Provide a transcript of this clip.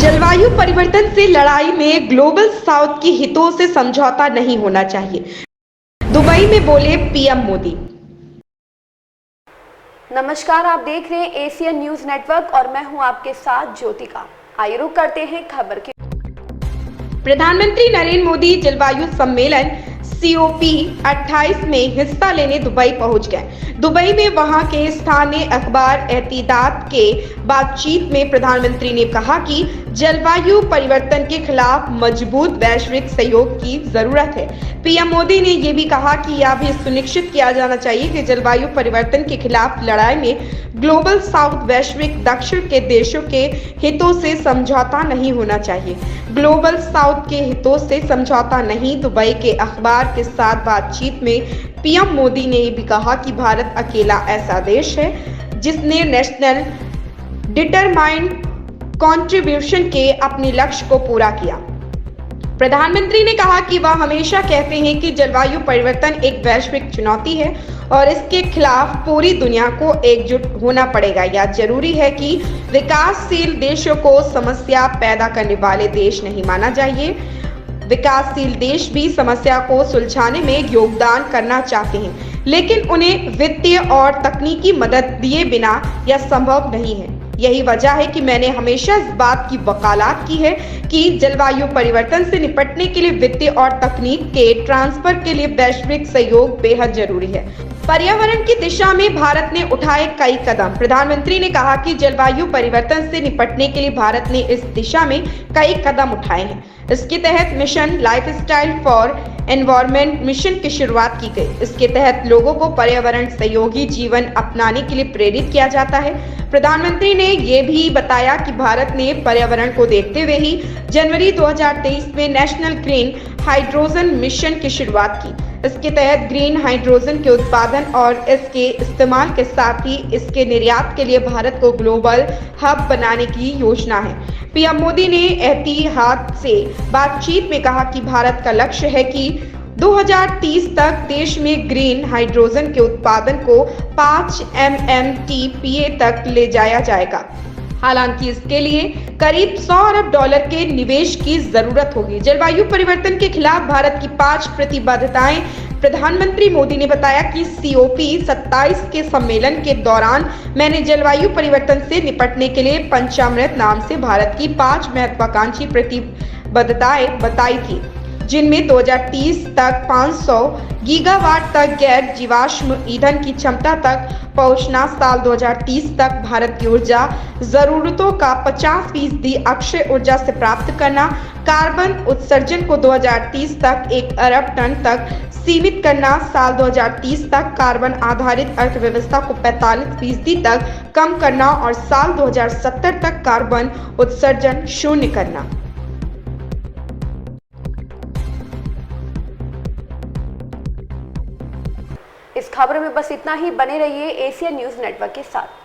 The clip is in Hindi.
जलवायु परिवर्तन से लड़ाई में ग्लोबल साउथ के हितों से समझौता नहीं होना चाहिए, दुबई में बोले पीएम मोदी। नमस्कार, आप देख रहे हैं एशियन न्यूज नेटवर्क और मैं हूं आपके साथ ज्योतिका। आइए रुक करते हैं खबर की। प्रधानमंत्री नरेंद्र मोदी जलवायु सम्मेलन COP28 में हिस्सा लेने दुबई पहुंच गए। दुबई में वहां के स्थानीय अखबार एहतियात के बातचीत में प्रधानमंत्री ने कहा कि जलवायु परिवर्तन के खिलाफ मजबूत वैश्विक सहयोग की जरूरत है। पीएम मोदी ने यह भी कहा कि यह भी सुनिश्चित किया जाना चाहिए कि जलवायु परिवर्तन के खिलाफ लड़ाई में ग्लोबल साउथ वैश्विक दक्षिण के देशों के हितों से समझौता नहीं होना चाहिए। ग्लोबल साउथ के हितों से समझौता नहीं। दुबई के अखबार के साथ बातचीत में पीएम मोदी ने भी कहा कि भारत अकेला ऐसा देश है जिसने नेशनल डिटरमाइंड कंट्रीब्यूशन के अपने लक्ष्य को पूरा किया। प्रधानमंत्री ने कहा कि वह हमेशा कहते हैं कि जलवायु परिवर्तन एक वैश्विक चुनौती है और इसके खिलाफ पूरी दुनिया को एकजुट होना पड़ेगा। यह जरूरी है कि विकासशील देशों को समस्या पैदा करने वाले देश नहीं माना जाए। विकासशील देश भी समस्या को सुलझाने में योगदान करना चाहते हैं, लेकिन उन्हें वित्तीय और तकनीकी मदद दिए बिना यह संभव नहीं है। यही वजह है कि मैंने हमेशा इस बात की वकालत की है कि जलवायु परिवर्तन से निपटने के लिए वित्तीय और तकनीक के ट्रांसफर के लिए वैश्विक सहयोग बेहद जरूरी है। पर्यावरण की दिशा में भारत ने उठाए कई कदम। प्रधानमंत्री ने कहा कि जलवायु परिवर्तन से निपटने के लिए भारत ने इस दिशा में कई कदम उठाए हैं। इसके तहत mission lifestyle for environment mission की शुरुआत की गई। इसके तहत लोगों को पर्यावरण सहयोगी जीवन अपनाने के लिए प्रेरित किया जाता है। प्रधानमंत्री ने यह भी बताया कि भारत ने पर्यावरण को देखते हुए ही जनवरी 2023 में नेशनल ग्रीन हाइड्रोजन मिशन की शुरुआत की। इसके तहत ग्रीन हाइड्रोजन के उत्पादन और इसके इस्तेमाल के साथ ही इसके निर्यात के लिए भारत को ग्लोबल हब बनाने की योजना है। पीएम मोदी ने एहतियात से बातचीत में कहा कि भारत का लक्ष्य है कि 2030 तक देश में ग्रीन हाइड्रोजन के उत्पादन को 5 MMTPA तक ले जाया जाएगा। हालांकि इसके लिए करीब $100 अरब के निवेश की जरूरत होगी। जलवायु परिवर्तन के खिलाफ भारत की 5 प्रतिबद्धताएं। प्रधानमंत्री मोदी ने बताया कि COP27 के सम्मेलन के दौरान मैंने जलवायु परिवर्तन से निपटने के लिए पंचामृत नाम से भारत की 5 महत्वाकांक्षी प्रतिबद्धताएं बताई थी, जिनमें 2030 तक 500 गीगावाट तक गैर जीवाश्म ईंधन की क्षमता तक पहुंचना, साल 2030 तक भारत की ऊर्जा जरूरतों का 50% अक्षय ऊर्जा से प्राप्त करना, कार्बन उत्सर्जन को 2030 तक 1 अरब टन तक सीमित करना, साल 2030 तक कार्बन आधारित अर्थव्यवस्था को 45% तक कम करना और साल 2070 तक कार्बन उत्सर्जन शून्य करना। इस खबर में बस इतना ही। बने रहिए एशियन न्यूज नेटवर्क के साथ।